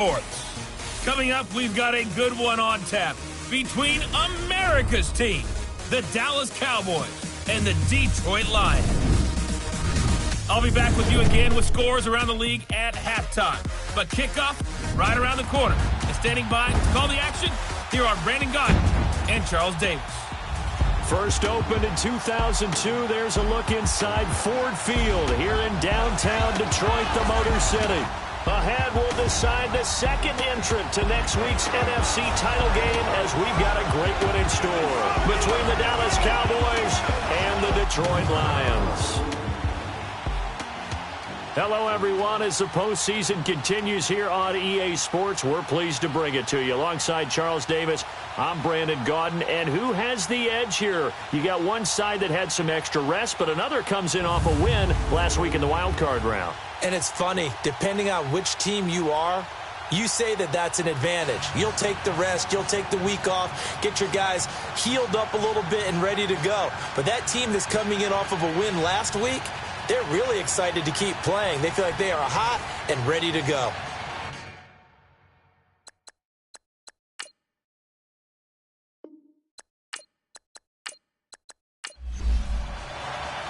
Sports. Coming up, we've got a good one on tap between America's team, the Dallas Cowboys, and the Detroit Lions. I'll be back with you again with scores around the league at halftime. But kickoff right around the corner. And standing by to call the action, here are Brandon Gott and Charles Davis. First opened in 2002, there's a look inside Ford Field here in downtown Detroit, the Motor City. Ahead, we'll decide the second entrant to next week's NFC title game as we've got a great one in store between the Dallas Cowboys and the Detroit Lions. Hello, everyone. As the postseason continues here on EA Sports, we're pleased to bring it to you. Alongside Charles Davis, I'm Brandon Gaudin. And who has the edge here? You got one side that had some extra rest, but another comes in off a win last week in the wild card round. And it's funny, depending on which team you are, you say that that's an advantage. You'll take the rest, you'll take the week off, get your guys healed up a little bit and ready to go. But that team that's coming in off of a win last week, they're really excited to keep playing. They feel like they are hot and ready to go.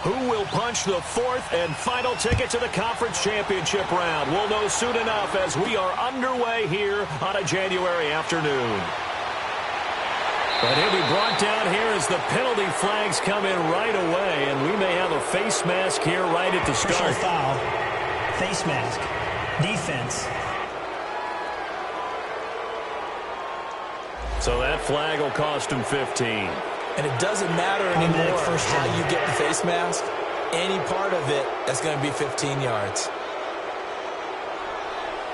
Who will punch the fourth and final ticket to the conference championship round? We'll know soon enough as we are underway here on a January afternoon. But he'll be brought down here as the penalty flags come in right away, and we may have a face mask here right at the start. Personal foul, face mask, defense. So that flag will cost him 15. And it doesn't matter anymore how you get the face mask. Any part of it, that's going to be 15 yards.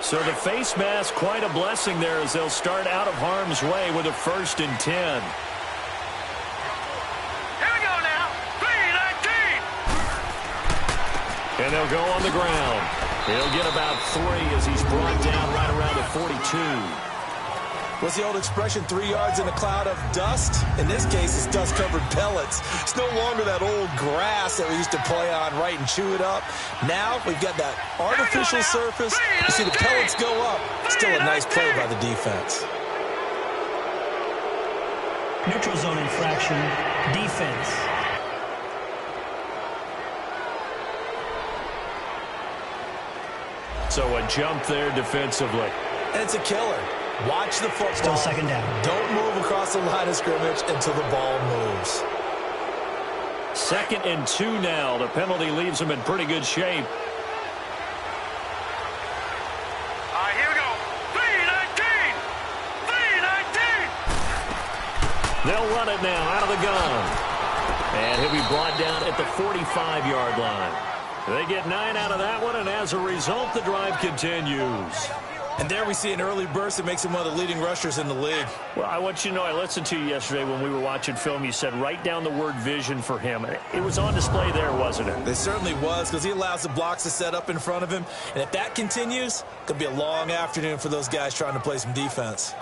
So the face mask, quite a blessing there as they'll start out of harm's way with a 1st and 10. Here we go now. 3-19. And they'll go on the ground. He'll get about 3 as he's brought down right around the 42. What's the old expression, 3 yards in a cloud of dust? In this case, it's dust-covered pellets. It's no longer that old grass that we used to play on, right, and chew it up. Now we've got that artificial surface. You see the pellets go up. Still a nice play by the defense. Neutral zone infraction, defense. So a jump there defensively. And it's a killer. Watch the football. Still second down. Don't move across the line of scrimmage until the ball moves. 2nd and 2 now. The penalty leaves them in pretty good shape. Here we go. 3-19. 3-19. They'll run it now out of the gun. And he'll be brought down at the 45-yard line. They get 9 out of that one, and as a result, the drive continues. And there we see an early burst that makes him one of the leading rushers in the league. Well, I want you to know, I listened to you yesterday when we were watching film. You said write down the word vision for him. It was on display there, wasn't it? It certainly was, because he allows the blocks to set up in front of him. And if that continues, it could be a long afternoon for those guys trying to play some defense.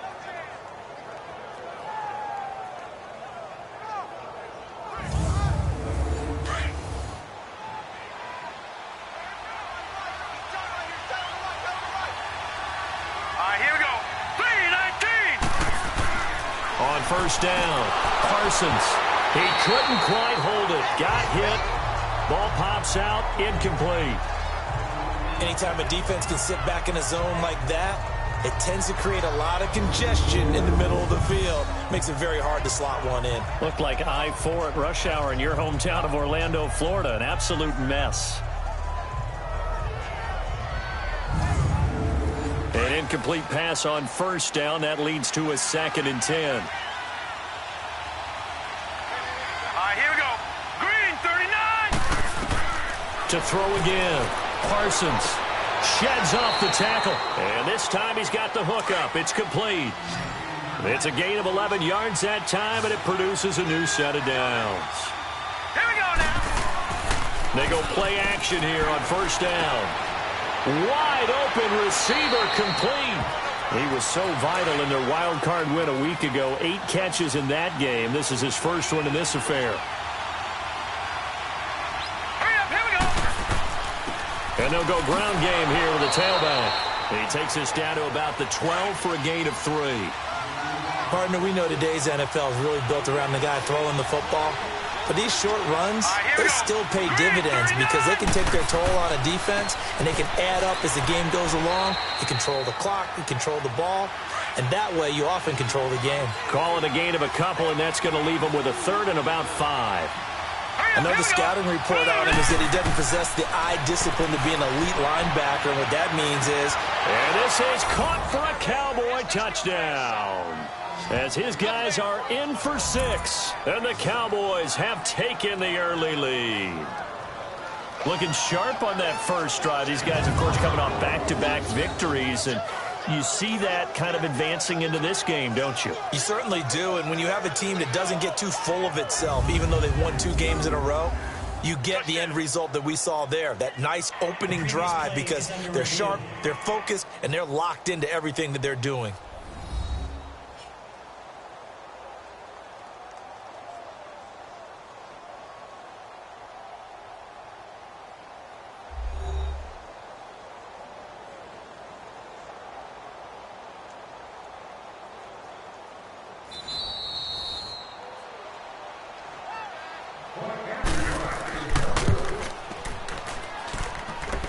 On 1st down, Parsons. He couldn't quite hold it. Got hit. Ball pops out. Incomplete. Anytime a defense can sit back in a zone like that, it tends to create a lot of congestion in the middle of the field. Makes it very hard to slot one in. Looked like I-4 at rush hour in your hometown of Orlando, Florida. An absolute mess. An incomplete pass on 1st down. That leads to a 2nd and 10. Here we go. Green, 39. To throw again. Parsons sheds off the tackle. And this time he's got the hook up. It's complete. It's a gain of 11 yards that time, and it produces a new set of downs. Here we go now. They go play action here on 1st down. Wide open receiver complete. He was so vital in their wild card win a week ago. 8 catches in that game. This is his first one in this affair. Hurry up, here we go. And they'll go ground game here with the tailback. He takes us down to about the 12 for a gain of 3. Partner, we know today's NFL is really built around the guy throwing the football. But these short runs, they still pay dividends because they can take their toll on a defense, and they can add up as the game goes along. You control the clock, you control the ball, and that way you often control the game. Call it a gain of a couple, and that's going to leave him with a third and about 5. I know the scouting report on him is that he doesn't possess the eye discipline to be an elite linebacker, and what that means is... And this is caught for a Cowboy touchdown, as his guys are in for 6, and the Cowboys have taken the early lead. Looking sharp on that first drive. These guys, of course, coming off back-to-back victories, and you see that kind of advancing into this game, don't you? You certainly do, and when you have a team that doesn't get too full of itself, even though they've won 2 games in a row, you get the end result that we saw there, that nice opening drive, because they're sharp, they're focused, and they're locked into everything that they're doing.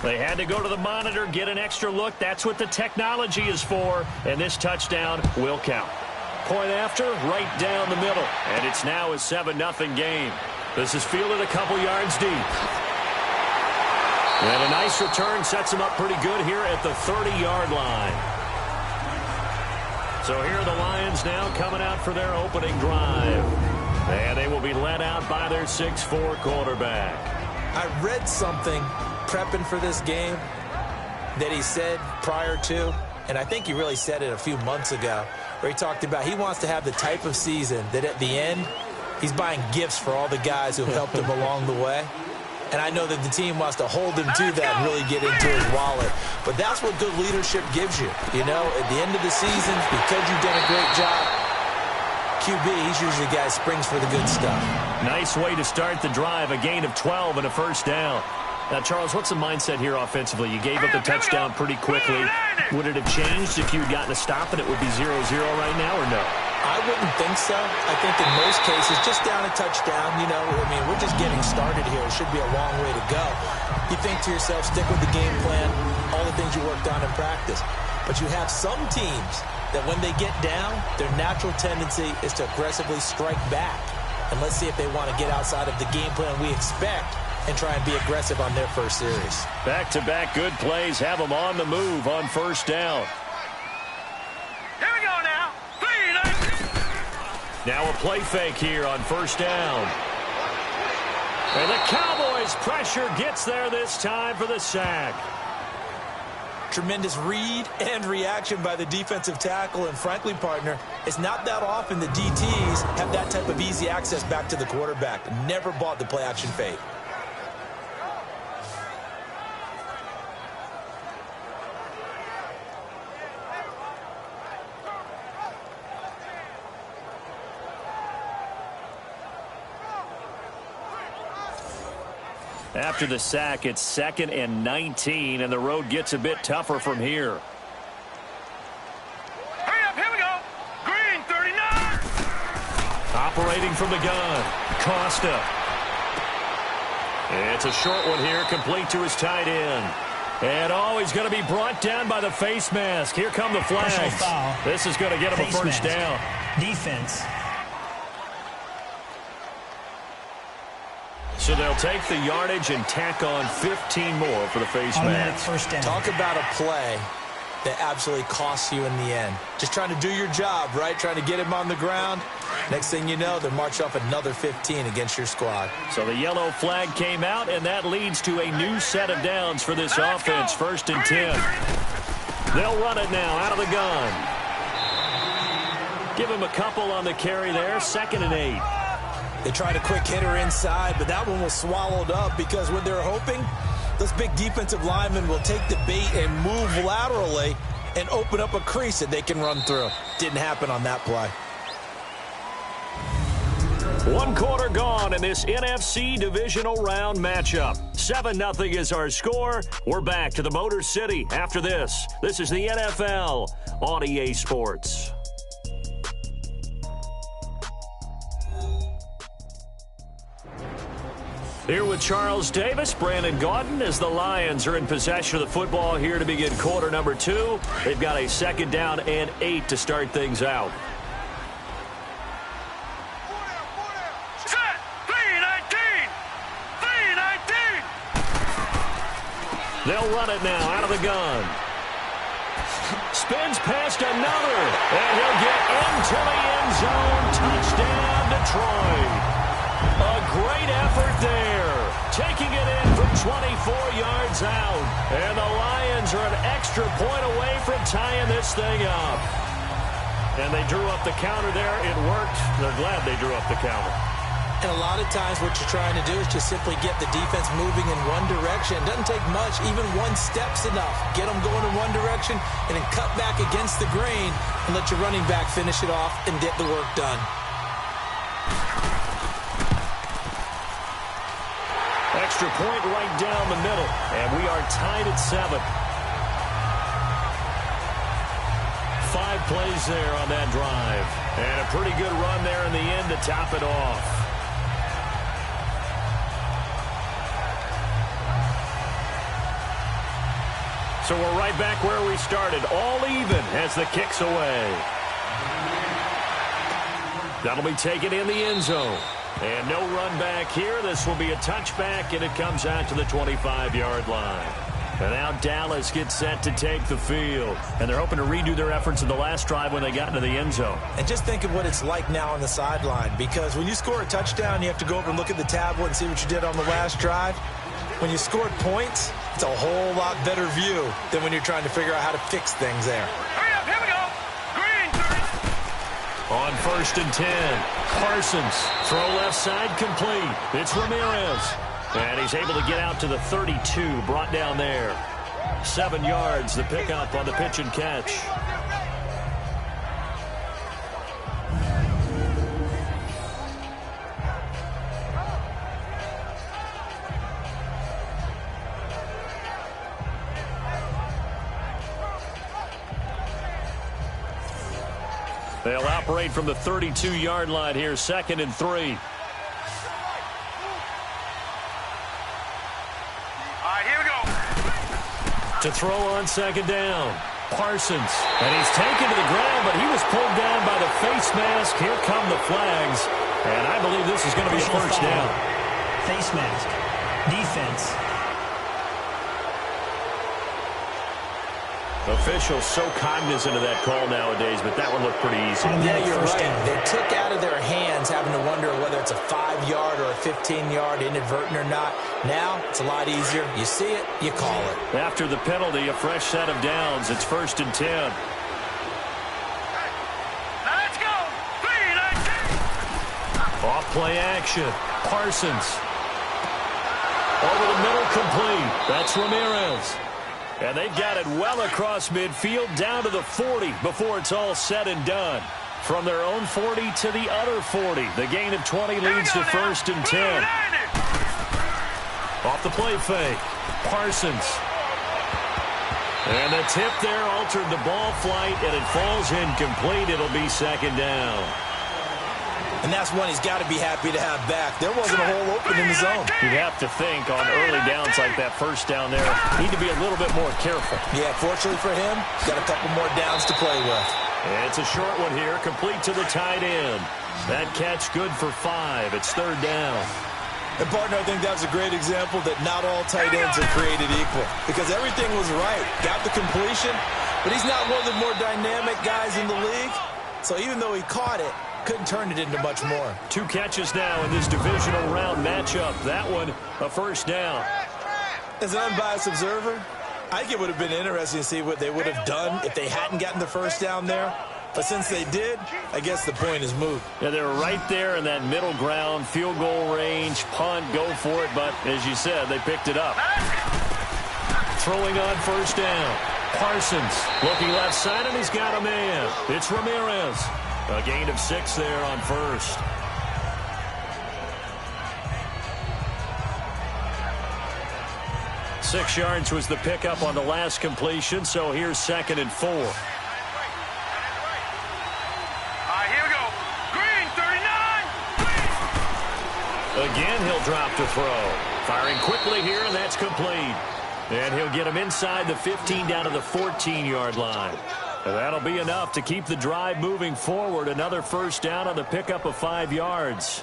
They had to go to the monitor, get an extra look. That's what the technology is for, and this touchdown will count. Point after, right down the middle, and it's now a 7-0 game. This is fielded a couple yards deep. And a nice return sets them up pretty good here at the 30-yard line. So here are the Lions now coming out for their opening drive. And they will be led out by their 6'4" quarterback. I read something prepping for this game that he said prior to, and I think he really said it a few months ago, where he talked about he wants to have the type of season that at the end, he's buying gifts for all the guys who helped him along the way. And I know that the team wants to hold him to that and really get into his wallet. But that's what good leadership gives you. You know, at the end of the season, because you've done a great job, QB, he's usually the guy who springs for the good stuff. Nice way to start the drive, a gain of 12 and a first down. Now, Charles, what's the mindset here offensively? You gave up the touchdown pretty quickly. Would it have changed if you had gotten a stop and it would be 0-0 right now, or no? I wouldn't think so. I think in most cases, just down a touchdown, you know, I mean, we're just getting started here. It should be a long way to go. You think to yourself, stick with the game plan, all the things you worked on in practice. But you have some teams that when they get down, their natural tendency is to aggressively strike back. And let's see if they want to get outside of the game plan we expect and try and be aggressive on their first series. Back-to-back good plays have them on the move on first down. Here we go now. Now a play fake here on first down. And the Cowboys' pressure gets there this time for the sack. Tremendous read and reaction by the defensive tackle, and frankly, partner, it's not that often the DTs have that type of easy access back to the quarterback. Never bought the play-action fake. After the sack, it's 2nd and 19, and the road gets a bit tougher from here. Hurry up, here we go. Green, 39. Operating from the gun, Costa. It's a short one here, complete to his tight end. And he's going to be brought down by the face mask. Here come the flags. Foul. This is going to get him a first down. Defense. So they'll take the yardage and tack on 15 more for the face Automatic mask. first down. Talk about a play that absolutely costs you in the end. Just trying to do your job, right? Trying to get him on the ground. Next thing you know, they'll march off another 15 against your squad. So the yellow flag came out, and that leads to a new set of downs for this offense. 1st and 10. They'll run it now out of the gun. Give him a couple on the carry there. 2nd and 8. They tried a quick hitter inside, but that one was swallowed up because what they're hoping, those big defensive linemen will take the bait and move laterally and open up a crease that they can run through. Didn't happen on that play. One quarter gone in this NFC Divisional Round matchup. 7-0 is our score. We're back to the Motor City after this. This is the NFL on EA Sports. Here with Charles Davis, Brandon Gaudin, as the Lions are in possession of the football here to begin quarter number 2. They've got a 2nd down and 8 to start things out. Set! 3-19! 3-19! They'll run it now out of the gun. Spins past another, and he'll get into the end zone. Touchdown, Detroit. A great effort there, taking it in from 24 yards out. And the Lions are an extra point away from tying this thing up. And they drew up the counter there. It worked. They're glad they drew up the counter. And a lot of times what you're trying to do is just simply get the defense moving in one direction. It doesn't take much. Even one step's enough. Get them going in one direction and then cut back against the grain and let your running back finish it off and get the work done. Extra point right down the middle, and we are tied at 7. 5 plays there on that drive, and a pretty good run there in the end to top it off. So we're right back where we started, all even as the kick's away. That'll be taken in the end zone. And no run back here. This will be a touchback, and it comes out to the 25-yard line. And now Dallas gets set to take the field. And they're hoping to redo their efforts in the last drive when they got into the end zone. And just think of what it's like now on the sideline, because when you score a touchdown, you have to go over and look at the tablet and see what you did on the last drive. When you scored points, it's a whole lot better view than when you're trying to figure out how to fix things there. Hurry up, here we go! Green 30! On 1st and 10, Parsons, throw left side complete. It's Ramirez. And he's able to get out to the 32, brought down there. 7 yards, the pickup on the pitch and catch. They'll operate from the 32-yard line here, 2nd and 3. All right, here we go. To throw on 2nd down, Parsons. And he's taken to the ground, but he was pulled down by the face mask. Here come the flags. And I believe this is going to be a first down. Face mask. Defense. Officials so cognizant of that call nowadays, but that one looked pretty easy. Yeah, you're right. They took out of their hands having to wonder whether it's a 5-yard or a 15-yard inadvertent or not. Now, it's a lot easier. You see it, you call it. After the penalty, a fresh set of downs. It's 1st and 10. Now let's go! 3-19! Off play action. Parsons. Over the middle, complete. That's Ramirez. And they've got it well across midfield down to the 40 before it's all said and done. From their own 40 to the other 40. The gain of 20 leads to 1st and 10. Off the play fake. Parsons. And the tip there altered the ball flight, and it falls incomplete. It'll be 2nd down. And that's one he's got to be happy to have back. There wasn't a hole open in the zone. You'd have to think on early downs like that first down there, need to be a little bit more careful. Yeah, fortunately for him, he's got a couple more downs to play with. And it's a short one here, complete to the tight end. That catch good for 5. It's 3rd down. And, partner, I think that was a great example that not all tight ends are created equal, because everything was right. Got the completion, but he's not one of the more dynamic guys in the league. So even though he caught it, couldn't turn it into much more. 2 catches now in this divisional round matchup. That one, a first down. As an unbiased observer, I think it would have been interesting to see what they would have done if they hadn't gotten the first down there. But since they did, I guess the point is moot. Yeah, they were right there in that middle ground, field goal range, punt, go for it. But as you said, they picked it up. Throwing on first down. Parsons looking left side, and he's got a man. It's Ramirez. A gain of 6 there on 1st. 6 yards was the pickup on the last completion, so here's 2nd and 4. All right, here we go. Green, 39. Again, he'll drop to throw. Firing quickly here, and that's complete. And he'll get him inside the 15 down to the 14-yard line. And that'll be enough to keep the drive moving forward. Another first down on the pickup of 5 yards.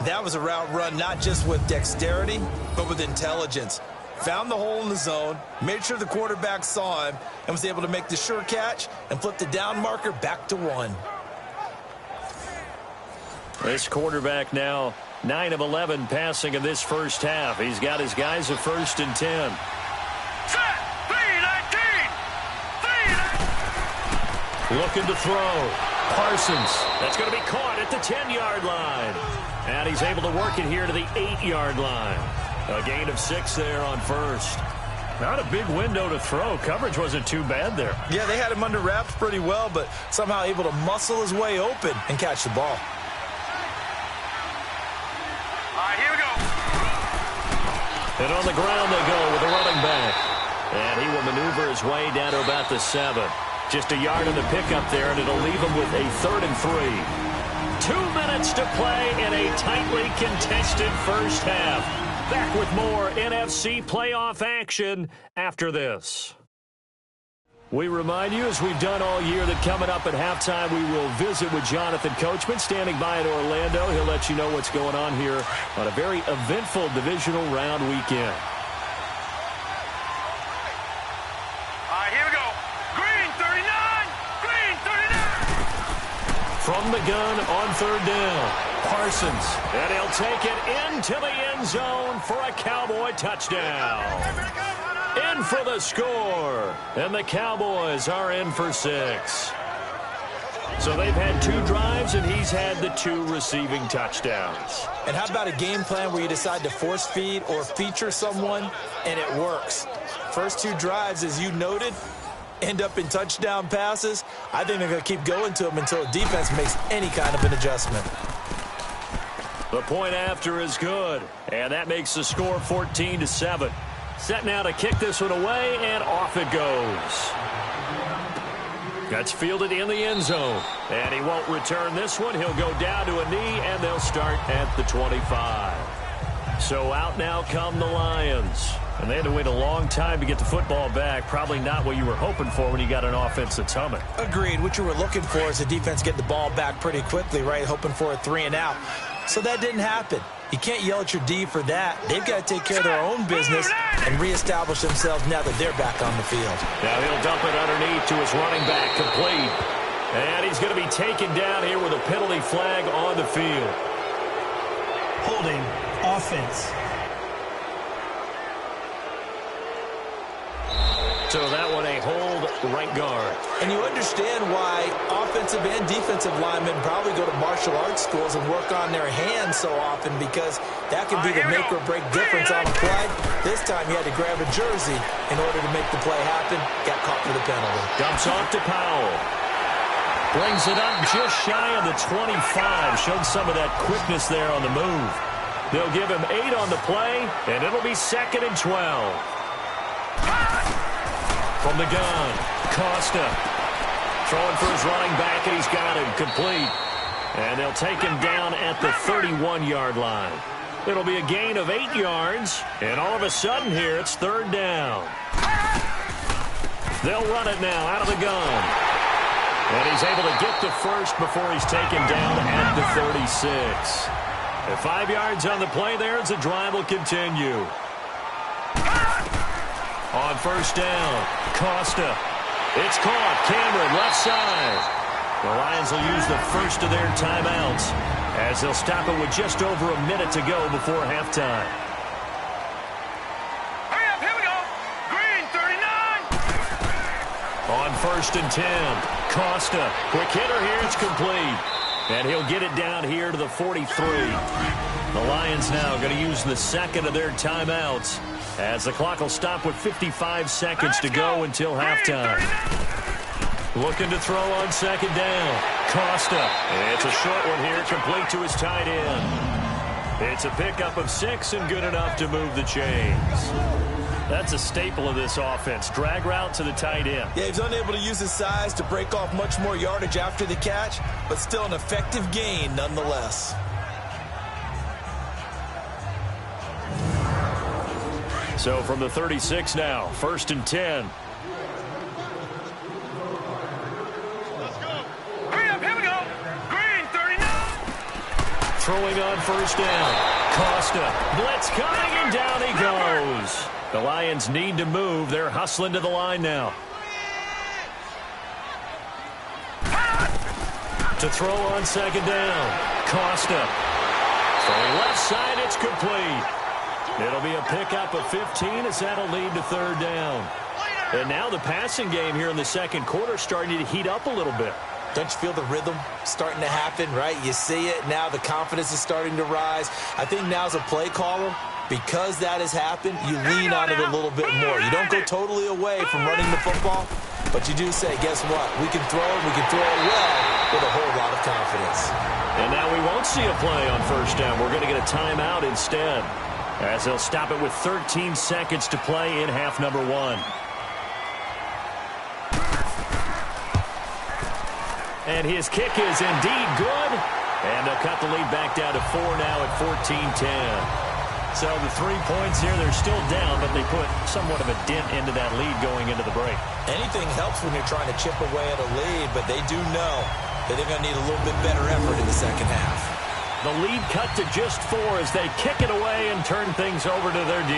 That was a route run not just with dexterity, but with intelligence. Found the hole in the zone, made sure the quarterback saw him, and was able to make the sure catch and flip the down marker back to 1. This quarterback now 9 of 11 passing in this first half. He's got his guys at 1st and 10. Set, 3-19. Looking to throw. Parsons. That's going to be caught at the 10-yard line. And he's able to work it here to the 8-yard line. A gain of 6 there on first. Not a big window to throw. Coverage wasn't too bad there. Yeah, they had him under wraps pretty well, but somehow able to muscle his way open and catch the ball. All right, here we go. And on the ground they go with the running back. And he will maneuver his way down to about the 7. Just a yard on the pickup there, and it'll leave him with a 3rd and 3. 2 minutes to play in a tightly contested first half. Back with more NFC playoff action after this. We remind you, as we've done all year, that coming up at halftime, we will visit with Jonathan Coachman, standing by in Orlando. He'll let you know what's going on here on a very eventful divisional round weekend. All right, here we go. Green, 39. Green, 39. From the gun on 3rd down, Parsons. And he'll take it into the end zone for a Cowboy touchdown. In for the score. And the Cowboys are in for 6. So they've had 2 drives, and he's had the 2 receiving touchdowns. And how about a game plan where you decide to force feed or feature someone, and it works? First 2 drives, as you noted, end up in touchdown passes. I think they're going to keep going to them until the defense makes any kind of an adjustment. The point after is good, and that makes the score 14-7. Set now to kick this one away, and off it goes. That's fielded in the end zone, and he won't return this one. He'll go down to a knee, and they'll start at the 25. So out now come the Lions. And they had to wait a long time to get the football back. Probably not what you were hoping for when you got an offense that's humming. Agreed. What you were looking for is the defense get the ball back pretty quickly, right? Hoping for a 3 and out. So that didn't happen. You can't yell at your D for that. They've got to take care of their own business and reestablish themselves now that they're back on the field. Now he'll dump it underneath to his running back, complete. And he's going to be taken down here with a penalty flag on the field. Holding offense. So that one a hold right guard. And you understand why offensive and defensive linemen probably go to martial arts schools and work on their hands so often, because that can be the make or break difference on a play. This time he had to grab a jersey in order to make the play happen. Got caught for the penalty. Dumps off to Powell. Brings it up just shy of the 25. Showed some of that quickness there on the move. They'll give him 8 on the play, and it'll be 2nd and 12. From the gun, Costa throwing for his running back, and he's got him complete. And they'll take him down at the 31-yard line. It'll be a gain of 8 yards, and all of a sudden here it's 3rd down. They'll run it now out of the gun. And he's able to get to first before he's taken down at the 36. At 5 yards on the play there as the drive will continue. On 1st down, Costa. It's caught. Cameron, left side. The Lions will use the first of their timeouts as they'll stop it with just over a minute to go before halftime. Hurry up, here we go. Green, 39. On 1st and 10, Costa. Quick hitter here. It's complete. And he'll get it down here to the 43. The Lions now going to use the second of their timeouts, as the clock will stop with 55 seconds to go until halftime. Looking to throw on 2nd down. Costa. It's a short one here, complete to his tight end. It's a pickup of 6 and good enough to move the chains. That's a staple of this offense. Drag route to the tight end. Yeah, he's unable to use his size to break off much more yardage after the catch, but still an effective gain nonetheless. So from the 36 now, 1st and 10. Let's go. Hurry up, here we go. Green, 39. Throwing on 1st down. Costa. Blitz coming, and down he goes. The Lions need to move. They're hustling to the line now. To throw on 2nd down. Costa. Throwing left side, it's complete. It'll be a pickup of 15 as that'll lead to 3rd down. And now the passing game here in the 2nd quarter starting to heat up a little bit. Don't you feel the rhythm starting to happen, right? You see it. Now the confidence is starting to rise. I think now as a play caller, because that has happened, you lean on it a little bit more. You don't go totally away from running the football, but you do say, guess what? We can throw it. We can throw it well with a whole lot of confidence. And now we won't see a play on 1st down. We're going to get a timeout instead, as they'll stop it with 13 seconds to play in half number 1. And his kick is indeed good. And they'll cut the lead back down to 4 now at 14-10. So the 3 points here, they're still down, but they put somewhat of a dent into that lead going into the break. Anything helps when you're trying to chip away at a lead, but they do know that they're going to need a little bit better effort in the 2nd half. The lead cut to just 4 as they kick it away and turn things over to their D.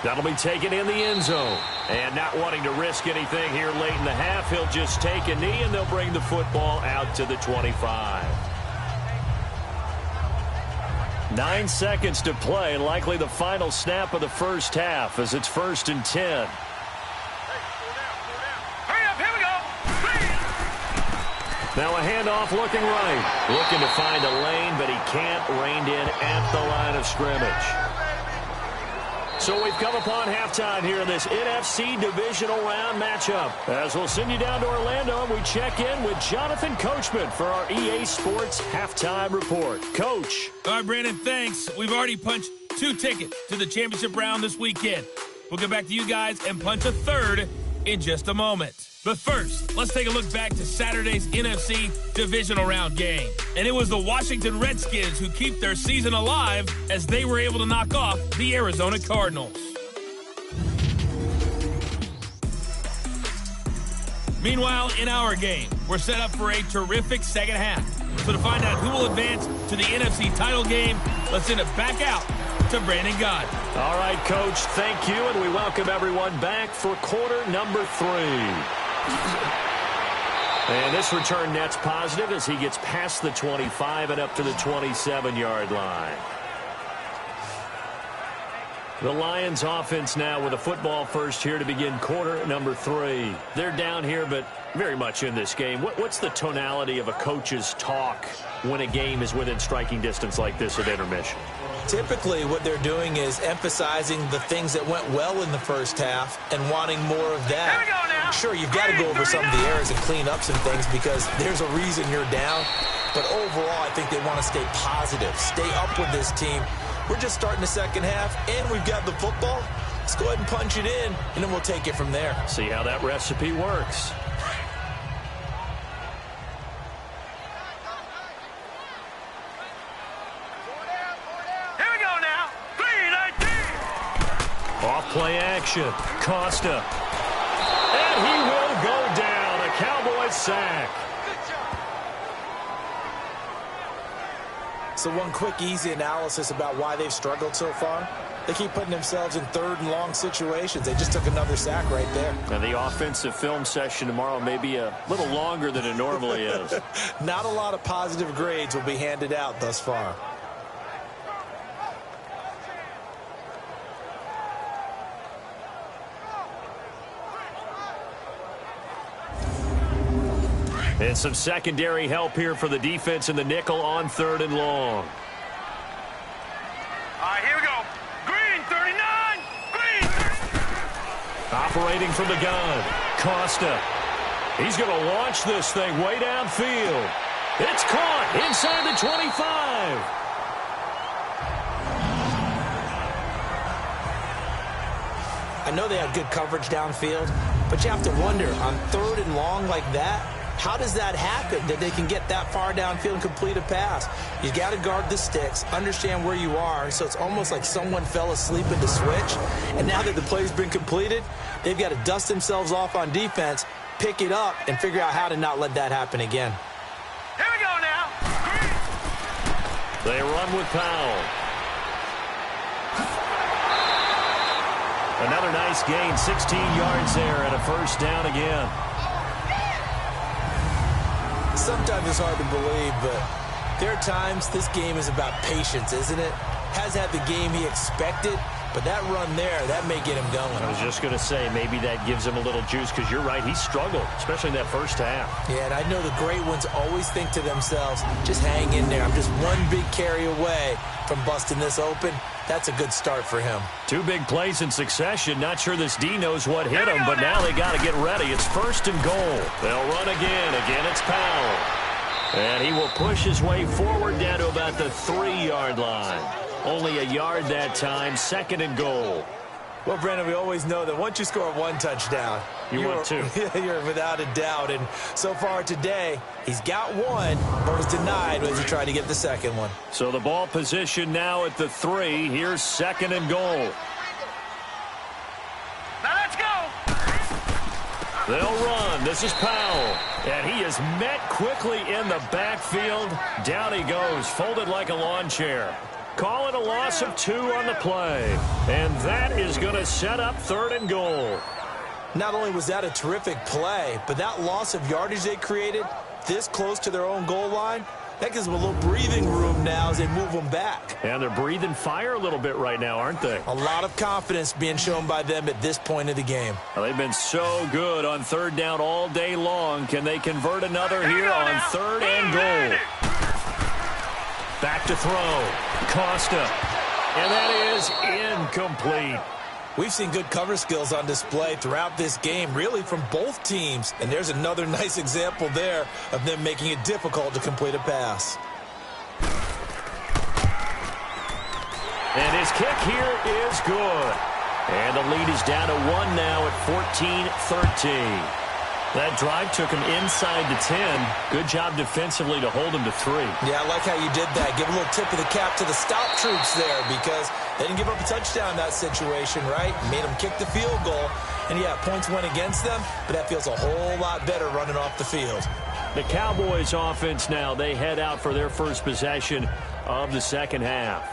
That'll be taken in the end zone. And not wanting to risk anything here late in the half, he'll just take a knee and they'll bring the football out to the 25. 9 seconds to play, likely the final snap of the 1st half as it's 1st and 10. Now a handoff looking right. Looking to find a lane, but he can't. Reined in at the line of scrimmage. So we've come upon halftime here in this NFC Divisional Round matchup. As we'll send you down to Orlando, and we check in with Jonathan Coachman for our EA Sports Halftime Report. Coach. All right, Brandon, thanks. We've already punched 2 tickets to the championship round this weekend. We'll get back to you guys and punch a 3rd in just a moment. But first, let's take a look back to Saturday's NFC Divisional Round game. And it was the Washington Redskins who keep their season alive as they were able to knock off the Arizona Cardinals. Meanwhile, in our game, we're set up for a terrific 2nd half. So to find out who will advance to the NFC title game, let's send it back out to Brandon Gott. All right, Coach, thank you, and we welcome everyone back for quarter number 3. And this return net's positive as he gets past the 25 and up to the 27-yard line. The Lions offense now with a football first here to begin quarter number 3. They're down here, but very much in this game. What's the tonality of a coach's talk when a game is within striking distance like this at intermission? Typically, what they're doing is emphasizing the things that went well in the 1st half and wanting more of that. Here we go now. Sure, you've got to go over some of the errors and clean up some things because there's a reason you're down. But overall, I think they want to stay positive, stay up with this team. We're just starting the 2nd half, and we've got the football. Let's go ahead and punch it in, and then we'll take it from there. See how that recipe works. Off-play action. Costa. And he will go down. A Cowboys sack. So one quick, easy analysis about why they've struggled so far. They keep putting themselves in 3rd and long situations. They just took another sack right there. And the offensive film session tomorrow may be a little longer than it normally is. Not a lot of positive grades will be handed out thus far. And some secondary help here for the defense in the nickel on 3rd and long. All right, here we go. Green, 39. Green. Operating from the gun. Costa. He's going to launch this thing way downfield. It's caught inside the 25. I know they have good coverage downfield, but you have to wonder, on 3rd and long like that, how does that happen, that they can get that far downfield and complete a pass? You got to guard the sticks, understand where you are, so it's almost like someone fell asleep at the switch, and now that the play's been completed, they've got to dust themselves off on defense, pick it up, and figure out how to not let that happen again. Here we go now. They run with Powell. Another nice gain, 16 yards there, and a first down again. Sometimes it's hard to believe, but there are times this game is about patience, isn't it? Has had the game he expected, but that run there, that may get him going. I was just going to say, maybe that gives him a little juice, because you're right, he struggled, especially in that first half. Yeah, and I know the great ones always think to themselves, just hang in there. I'm just one big carry away from busting this open. That's a good start for him. 2 big plays in succession. Not sure this D knows what hit him, but now they got to get ready. It's 1st and goal. They'll run again. Again, it's Powell. And he will push his way forward down to about the 3-yard line. Only a yard that time, 2nd and goal. Well, Brandon, we always know that once you score 1 touchdown, want 2. You're without a doubt. And so far today, he's got 1, but was denied as he tried to get the 2nd one. So the ball position now at the 3. Here's 2nd and goal. Now let's go. They'll run. This is Powell. And he is met quickly in the backfield. Down he goes, folded like a lawn chair. Call it a loss of 2 on the play. And that is going to set up 3rd and goal. Not only was that a terrific play, but that loss of yardage they created this close to their own goal line, that gives them a little breathing room now as they move them back. And they're breathing fire a little bit right now, aren't they? A lot of confidence being shown by them at this point of the game. Well, they've been so good on 3rd down all day long. Can they convert another here on 3rd and goal? Back to throw. Costa. And that is incomplete. We've seen good cover skills on display throughout this game, really from both teams. And there's another nice example there of them making it difficult to complete a pass. And his kick here is good. And the lead is down to 1 now at 14-13. That drive took him inside the 10. Good job defensively to hold him to 3. Yeah, I like how you did that. Give a little tip of the cap to the stop troops there because they didn't give up a touchdown in that situation, right? Made them kick the field goal. And, yeah, points went against them, but that feels a whole lot better running off the field. The Cowboys offense now, they head out for their first possession of the second half.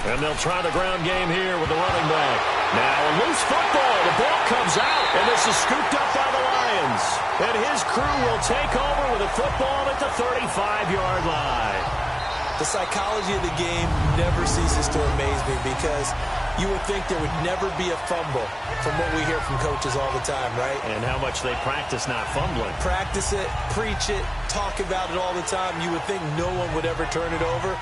And they'll try the ground game here with the running back. Now a loose football. The ball comes out, and this is scooped up by the Lions. And his crew will take over with a football at the 35-yard line. The psychology of the game never ceases to amaze me because you would think there would never be a fumble from what we hear from coaches all the time, right? And how much they practice not fumbling. Practice it, preach it, talk about it all the time. You would think no one would ever turn it over.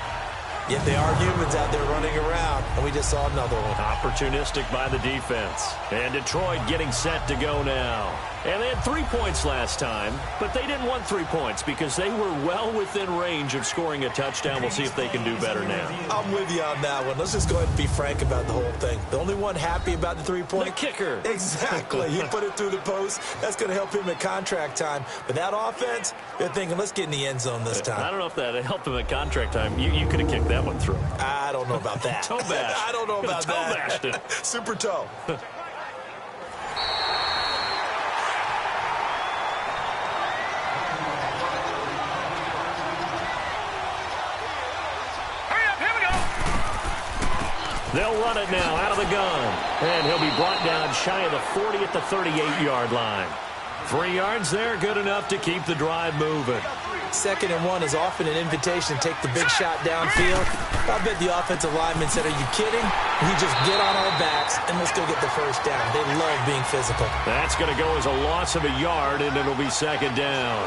Yet they are humans out there running around, and we just saw another one. Opportunistic by the defense. And Detroit getting set to go now. And they had 3 points last time, but they didn't want 3 points because they were well within range of scoring a touchdown. We'll see if they can do better now. I'm with you on that one. Let's just go ahead and be frank about the whole thing. The only one happy about the 3-point? The kicker. Exactly. He put it through the post. That's going to help him at contract time. But that offense, they're thinking, let's get in the end zone this time. I don't know if that helped him at contract time. You could have kicked that one through. I don't know about that. Toe bash. I don't know about toe that. Bashed it. Super toe. They'll run it now out of the gun. And he'll be brought down shy of the 40 at the 38-yard line. 3 yards there, good enough to keep the drive moving. 2nd and 1 is often an invitation to take the big shot downfield. I bet the offensive lineman said, are you kidding? We just get on our backs and let's go get the first down. They love being physical. That's going to go as a loss of a yard, and it'll be 2nd down.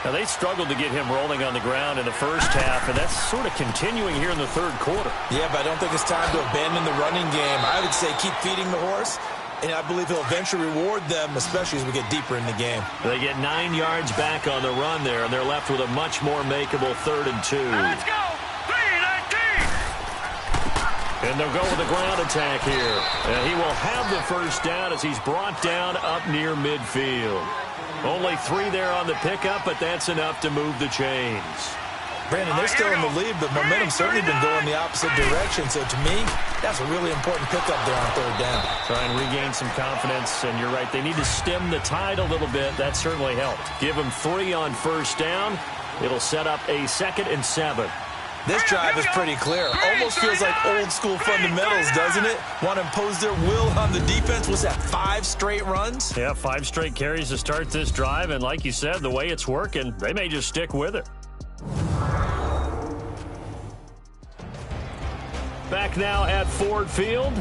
Now, they struggled to get him rolling on the ground in the first half, and that's sort of continuing here in the 3rd quarter. Yeah, but I don't think it's time to abandon the running game. I would say keep feeding the horse and I believe he'll eventually reward them, especially as we get deeper in the game. They get 9 yards back on the run there, and they're left with a much more makeable 3rd and 2. Let's go. 3-19. And they'll go with a ground attack here. And he will have the first down as he's brought down up near midfield. Only 3 there on the pickup, but that's enough to move the chains. Brandon, they're still in the lead, but momentum's certainly been going the opposite direction. So to me, that's a really important pickup there on 3rd down. Try and regain some confidence, and you're right. They need to stem the tide a little bit. That certainly helped. Give them 3 on 1st down. It'll set up a 2nd and 7. This drive is pretty clear. Almost feels like old school fundamentals, doesn't it? Want to impose their will on the defense. Was that 5 straight runs? Yeah, 5 straight carries to start this drive. And like you said, the way it's working, they may just stick with it. Back now at Ford Field.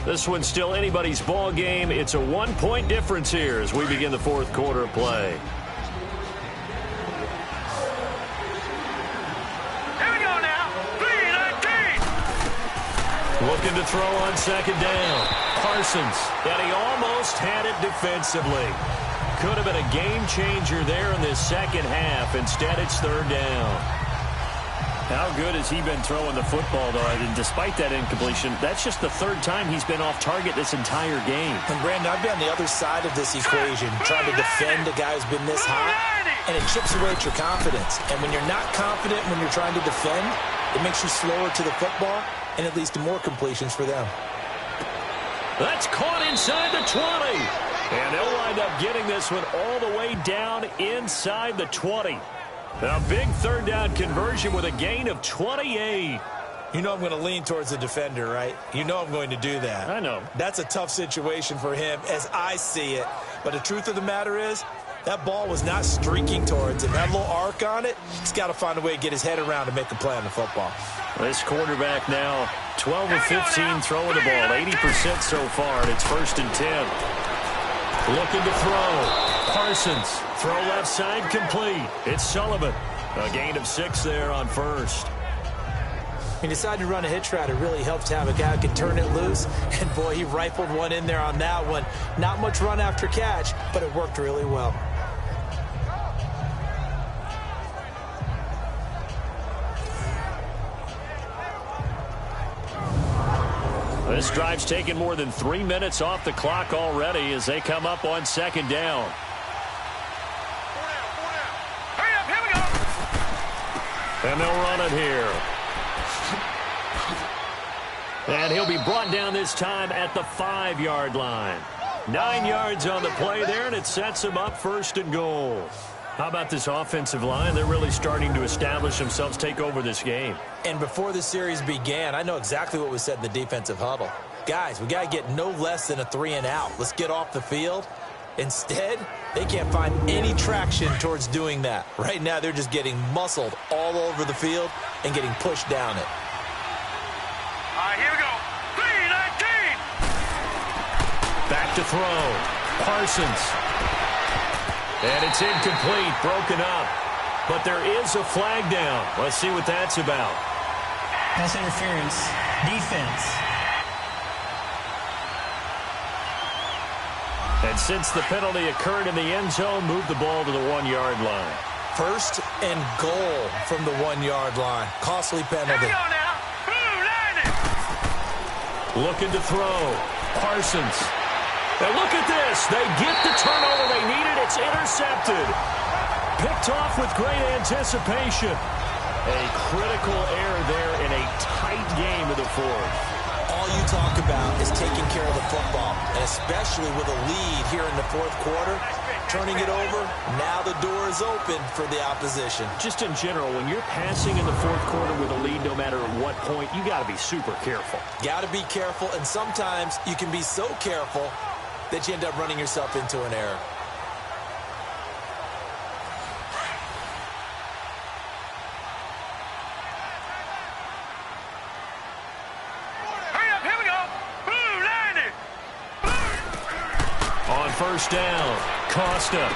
This one's still anybody's ball game. It's a 1-point difference here as we begin the 4th quarter of play. Here we go now. 3-19. Looking to throw on 2nd down. Parsons, and he almost had it defensively. Could have been a game changer there in this 2nd half. Instead, it's 3rd down. How good has he been throwing the football, though? And despite that incompletion, that's just the 3rd time he's been off target this entire game. And, Brandon, I've been on the other side of this equation, trying to defend a guy who's been this hot, and it chips away at your confidence. And when you're not confident when you're trying to defend, it makes you slower to the football, and it leads to more completions for them. That's caught inside the 20. And they'll wind up getting this one all the way down inside the 20. A big 3rd down conversion with a gain of 28. You know I'm going to lean towards the defender, right? You know I'm going to do that. I know. That's a tough situation for him as I see it. But the truth of the matter is, that ball was not streaking towards him. That little arc on it, he's got to find a way to get his head around and make a play on the football. This quarterback now 12 of 15 throwing the ball, 80% so far, and it's 1st and 10. Looking to throw. Parsons, throw left side complete. It's Sullivan. A gain of 6 there on 1st. He decided to run a hitch route. It really helped to have a guy who can turn it loose. And, boy, he rifled one in there on that one. Not much run after catch, but it worked really well. This drive's taken more than 3 minutes off the clock already as they come up on 2nd down. Hurry up, here we go. And they'll run it here. And he'll be brought down this time at the 5-yard line. 9 yards on the play there, and it sets him up 1st and goal. How about this offensive line? They're really starting to establish themselves, take over this game. And before the series began, I know exactly what was said in the defensive huddle. Guys, we got to get no less than a 3-and-out. Let's get off the field. Instead, they can't find any traction towards doing that. Right now, they're just getting muscled all over the field and getting pushed down it. All right, here we go. 3-19. Back to throw. Parsons. And it's incomplete, broken up. But there is a flag down. Let's see what that's about. Pass interference. Defense. And since the penalty occurred in the end zone, move the ball to the 1-yard line. 1st and goal from the 1-yard line. Costly Here penalty. we go now. Blue landing. Looking to throw. Parsons. And look at this. They get the turnover they needed. It's intercepted. Picked off with great anticipation. A critical error there in a tight game of the 4th. All you talk about is taking care of the football, and especially with a lead here in the 4th quarter, turning it over, now the door is open for the opposition. Just in general, when you're passing in the 4th quarter with a lead, no matter at what point, you got to be super careful. Got to be careful, and sometimes you can be so careful that you end up running yourself into an error. Hurry up, here we go. Blue landing. On 1st down, Costa.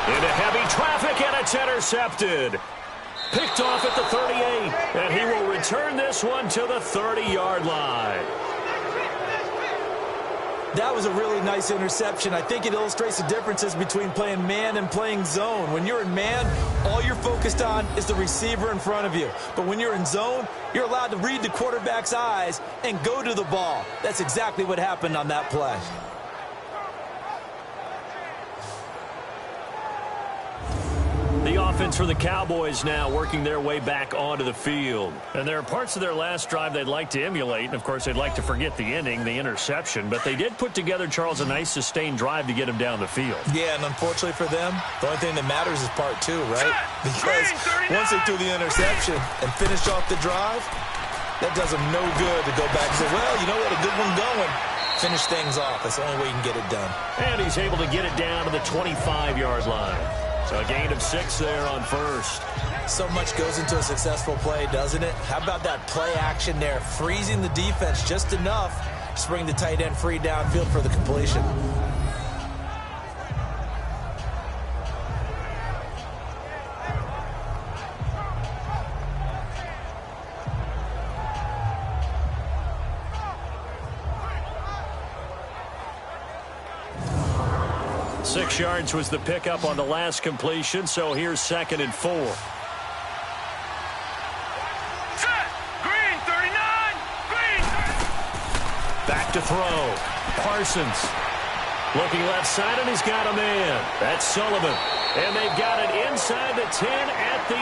Into heavy traffic, and it's intercepted. Picked off at the 38, and he will return this one to the 30-yard line. That was a really nice interception. I think it illustrates the differences between playing man and playing zone. When you're in man, all you're focused on is the receiver in front of you. But when you're in zone, you're allowed to read the quarterback's eyes and go to the ball. That's exactly what happened on that play. The offense for the Cowboys now working their way back onto the field. And there are parts of their last drive they'd like to emulate. And, of course, they'd like to forget the ending, the interception. But they did put together, Charles, a nice sustained drive to get him down the field. Yeah, and unfortunately for them, the only thing that matters is part two, right? Because once they threw the interception and finished off the drive, that does them no good to go back and say, well, you know what, a good one going. Finish things off. That's the only way you can get it done. And he's able to get it down to the 25-yard line. So a gain of 6 there on first. So much goes into a successful play, doesn't it? How about that play action there? Freezing the defense just enough to bring the tight end free downfield for the completion. Six yards was the pickup on the last completion, so here's 2nd and 4. Set. Green, 39. Green. Back to throw. Parsons. Looking left side, and he's got a man. That's Sullivan. And they've got it inside the 10 at the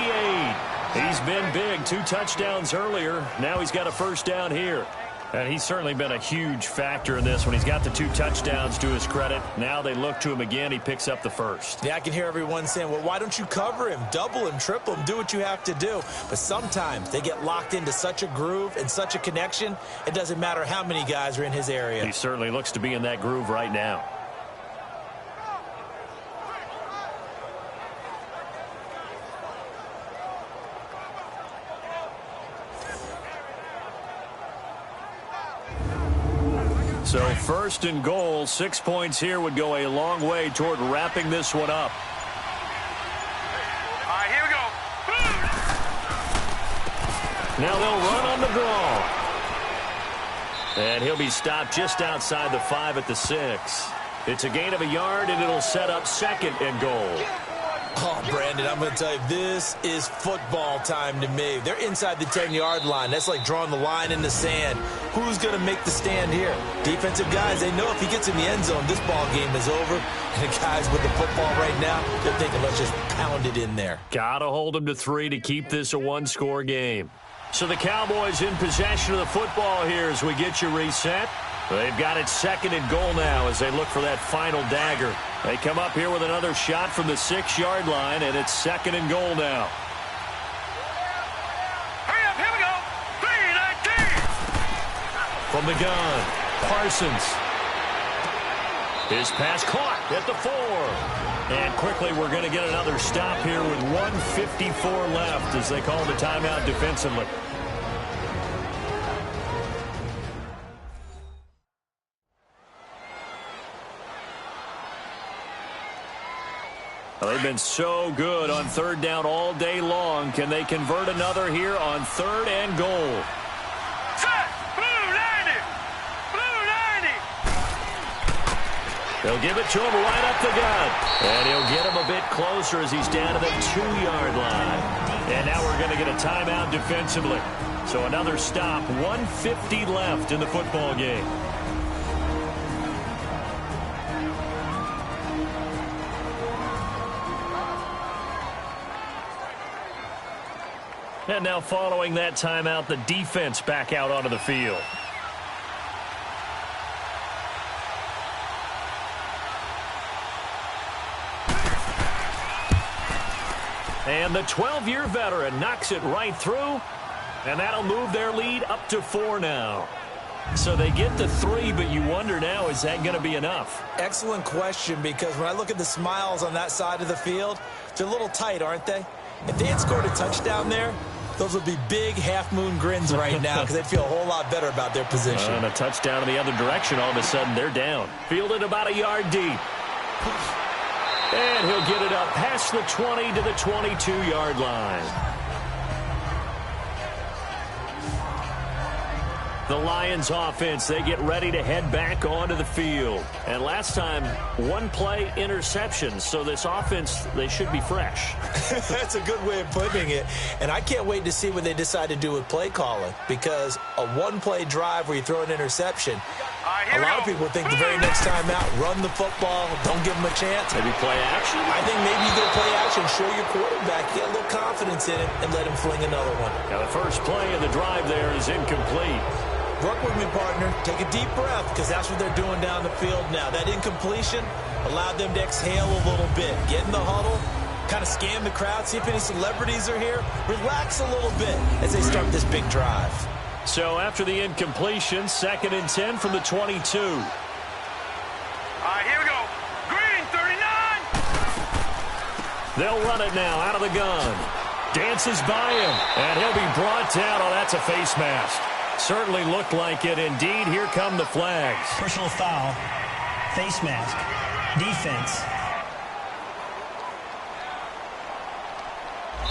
8. He's been big. 2 touchdowns earlier. Now he's got a first down here. And he's certainly been a huge factor in this when he's got the 2 touchdowns to his credit. Now they look to him again. He picks up the first. Yeah, I can hear everyone saying, well, why don't you cover him, double him, triple him, do what you have to do. But sometimes they get locked into such a groove and such a connection, it doesn't matter how many guys are in his area. He certainly looks to be in that groove right now. So 1st and goal, 6 points here would go a long way toward wrapping this one up. All right, here we go. Now they'll run on the draw. And he'll be stopped just outside the 5 at the 6. It's a gain of a yard, and it'll set up 2nd and goal. Oh, Brandon, I'm going to tell you, this is football time to me. They're inside the 10-yard line. That's like drawing the line in the sand. Who's going to make the stand here? Defensive guys, they know if he gets in the end zone, this ball game is over. And the guys with the football right now, they're thinking, let's just pound it in there. Got to hold them to 3 to keep this a one-score game. So the Cowboys in possession of the football here as we get you reset. They've got it 2nd and goal now as they look for that final dagger. They come up here with another shot from the 6-yard line, and it's 2nd and goal now. Hurry up, here we go. 3-19. From the gun, Parsons. His pass caught at the 4. And quickly we're going to get another stop here with 1:54 left as they call the timeout defensively. Well, they've been so good on 3rd down all day long. Can they convert another here on 3rd and goal? Set. Blue 90. Blue 90. They'll give it to him right up the gut. And he'll get him a bit closer as he's down to the 2-yard line. And now we're going to get a timeout defensively. So another stop, 1:50 left in the football game. And now following that timeout, the defense back out onto the field. And the 12-year veteran knocks it right through, and that'll move their lead up to 4 now. So they get to 3, but you wonder now, is that going to be enough? Excellent question, because when I look at the smiles on that side of the field, they're a little tight, aren't they? If they had scored a touchdown there, those would be big half-moon grins right now because they'd feel a whole lot better about their position. And a touchdown in the other direction, all of a sudden they're down. Fielded about a yard deep. And he'll get it up past the 20 to the 22-yard line. The Lions offense, they get ready to head back onto the field. And last time, one play interception. So this offense, they should be fresh. That's a good way of putting it. And I can't wait to see what they decide to do with play calling. Because a one-play drive where you throw an interception, a lot of people think the very next time out, run the football, don't give them a chance. Maybe play action? I think maybe you go play action, show your quarterback, get a little confidence in it, and let him fling another one. Now the first play of the drive there is incomplete. Work with me, partner. Take a deep breath, because that's what they're doing down the field now. That incompletion allowed them to exhale a little bit. Get in the huddle, kind of scan the crowd, see if any celebrities are here. Relax a little bit as they start this big drive. So after the incompletion, 2nd and 10 from the 22. All right, here we go. Green, 39. They'll run it now out of the gun. Dances by him, and he'll be brought down. Oh, that's a face mask. Certainly looked like it. Indeed, here come the flags. Personal foul, face mask, defense.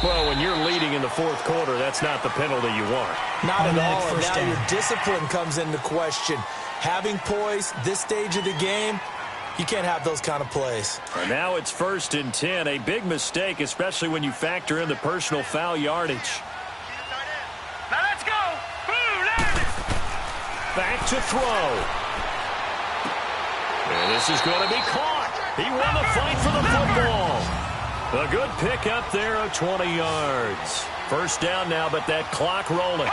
Well, when you're leading in the 4th quarter, that's not the penalty you want. Not at all. And First now down. your discipline comes into question. Having poise this stage of the game, you can't have those kind of plays. And now it's 1st and 10. A big mistake, especially when you factor in the personal foul yardage. Now let's go. Boom, there it is. Back to throw. And this is going to be caught. He won the fight for the football. A good pick up there of 20 yards. First down now, but that clock rolling.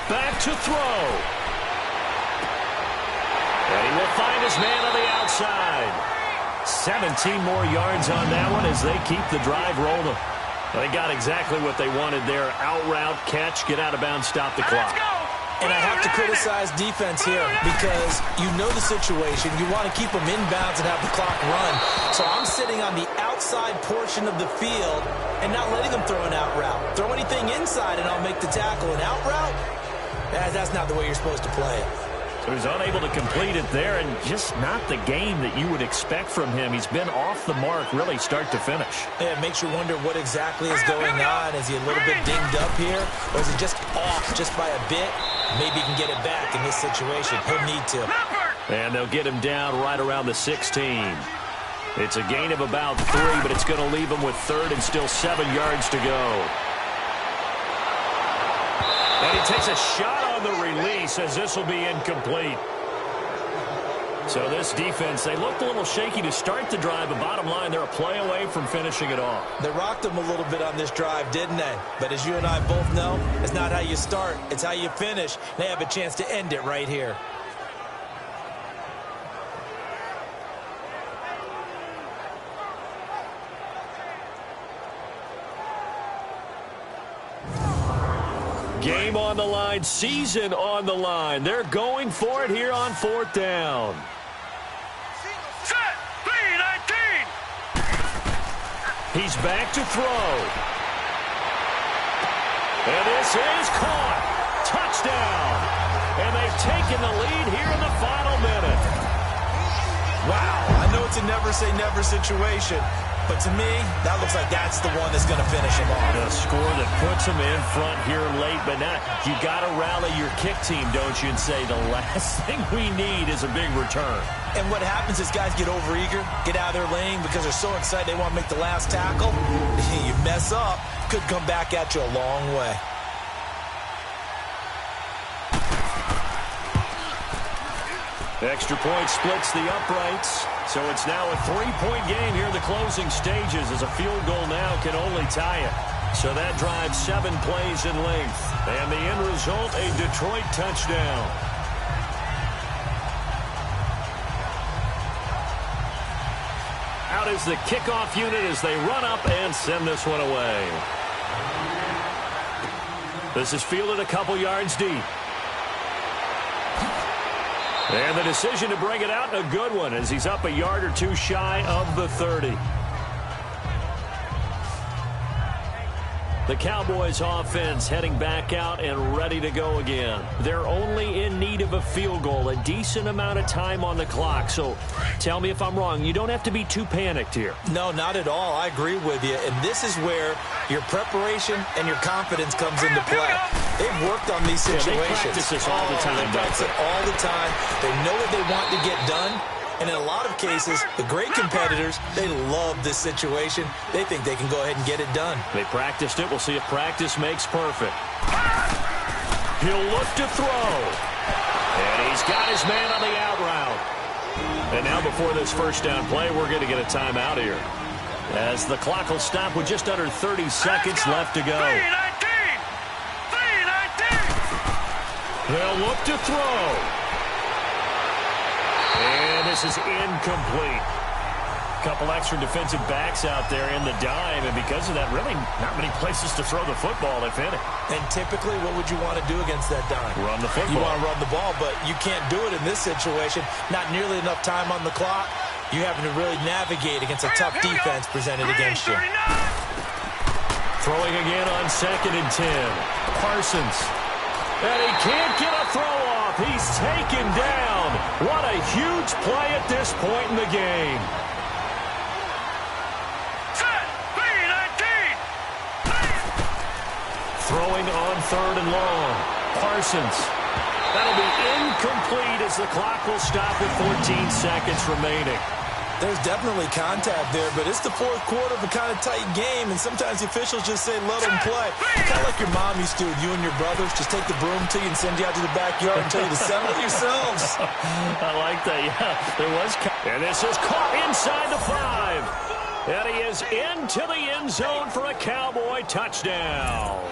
Back to throw. And he will find his man on the outside. 17 more yards on that one as they keep the drive rolling. They got exactly what they wanted there. Out route, catch, get out of bounds, stop the clock. And I have to criticize defense here because you know the situation. You want to keep them inbounds and have the clock run. So I'm sitting on the outside portion of the field and not letting them throw an out route. Throw anything inside and I'll make the tackle. An out route? That's not the way you're supposed to play it. So he's unable to complete it there, and just not the game that you would expect from him. He's been off the mark really start to finish. Yeah, it makes you wonder what exactly is going on. Is he a little bit dinged up here? Or is he just off just by a bit? Maybe he can get it back in this situation. He'll need to. And they'll get him down right around the 16. It's a gain of about 3, but it's going to leave him with 3rd and still 7 yards to go. And he takes a shot on the release as this will be incomplete. So this defense, they looked a little shaky to start the drive, but bottom line, they're a play away from finishing it off. They rocked them a little bit on this drive, didn't they? But as you and I both know, it's not how you start, it's how you finish. They have a chance to end it right here. Game on the line, season on the line. They're going for it here on 4th down. Set, 3-19. He's back to throw. And this is caught. Touchdown. And they've taken the lead here in the final minute. Wow, I know it's a never-say-never situation, but to me, that looks like that's the one that's going to finish him off. A score that puts him in front here late, but now you got to rally your kick team, don't you, and say the last thing we need is a big return. And what happens is guys get overeager, get out of their lane because they're so excited they want to make the last tackle. You mess up, could come back at you a long way. Extra point splits the uprights, so it's now a 3-point game here in the closing stages as a field goal now can only tie it. So that drives 7 plays in length, and the end result, a Detroit touchdown. Out is the kickoff unit as they run up and send this one away. This is fielded a couple yards deep. And the decision to bring it out, a good one, as he's up a yard or 2 shy of the 30. The Cowboys offense heading back out and ready to go again. They're only in need of a field goal, a decent amount of time on the clock. So tell me if I'm wrong. You don't have to be too panicked here. No, not at all. I agree with you. And this is where your preparation and your confidence comes into play. They've worked on these situations. Yeah, they practice this all the time. They practice it all the time. They know what they want to get done. And in a lot of cases, the great competitors, they love this situation. They think they can go ahead and get it done. They practiced it. We'll see if practice makes perfect. He'll look to throw. And he's got his man on the out route. And now before this first down play, we're going to get a timeout here, as the clock will stop with just under 30 seconds left to go. 3:19. They'll look to throw. And this is incomplete. Couple extra defensive backs out there in the dime, and because of that, really not many places to throw the football, if any. And typically, what would you want to do against that dime? Run the football. You want to run the ball, but you can't do it in this situation. Not nearly enough time on the clock. You having to really navigate against a tough defense presented against you. Throwing again on 2nd and 10. Parsons. And he can't get a throw off. He's taken down. What a huge play at this point in the game. Throwing on 3rd and long. Parsons. That'll be incomplete as the clock will stop with 14 seconds remaining. There's definitely contact there, but it's the fourth quarter of a kind of tight game, and sometimes the officials just say, let them play. Kind of like your mom used to with you and your brothers. Just take the broom to you and send you out to the backyard and tell you to settle it yourselves. I like that, yeah. There was. And this is caught inside the 5. And he is into the end zone for a Cowboy touchdown.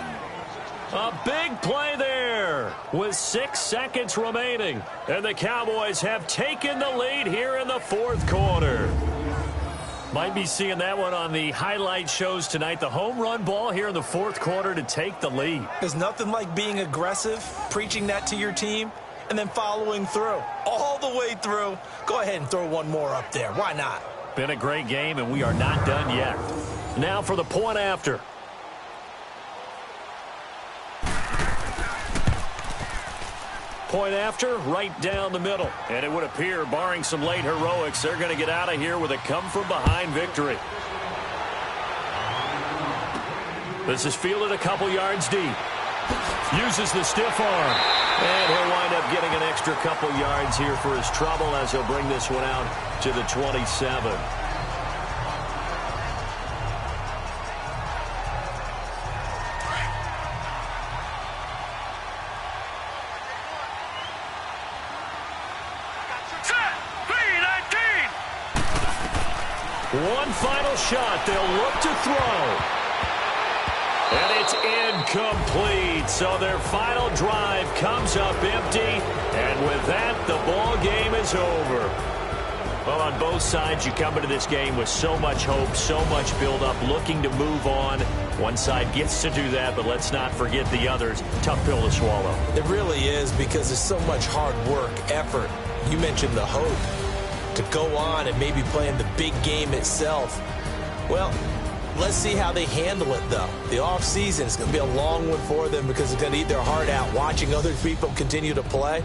A big play there with 6 seconds remaining. And the Cowboys have taken the lead here in the fourth quarter. Might be seeing that one on the highlight shows tonight. The home run ball here in the fourth quarter to take the lead. There's nothing like being aggressive, preaching that to your team, and then following through. All the way through. Go ahead and throw one more up there. Why not? Been a great game, and we are not done yet. Now for the point after. Point after, right down the middle. And it would appear, barring some late heroics, they're going to get out of here with a come-from-behind victory. This is fielded a couple yards deep. Uses the stiff arm. And he'll wind up getting an extra couple yards here for his trouble as he'll bring this one out to the 27. One final shot. They'll look to throw. And it's incomplete. So their final drive comes up empty. And with that, the ball game is over. Well, on both sides, you come into this game with so much hope, so much build-up, looking to move on. One side gets to do that, but let's not forget the others. Tough pill to swallow. It really is, because there's so much hard work, effort. You mentioned the hope to go on and maybe play in the big game itself. Well, let's see how they handle it, though. The offseason is going to be a long one for them, because it's going to eat their heart out watching other people continue to play.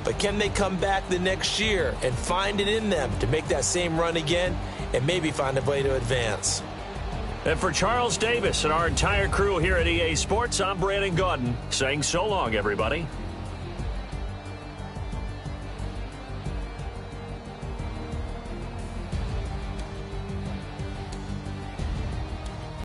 But can they come back the next year and find it in them to make that same run again and maybe find a way to advance? And for Charles Davis and our entire crew here at EA Sports, I'm Brandon Gaudin saying so long, everybody.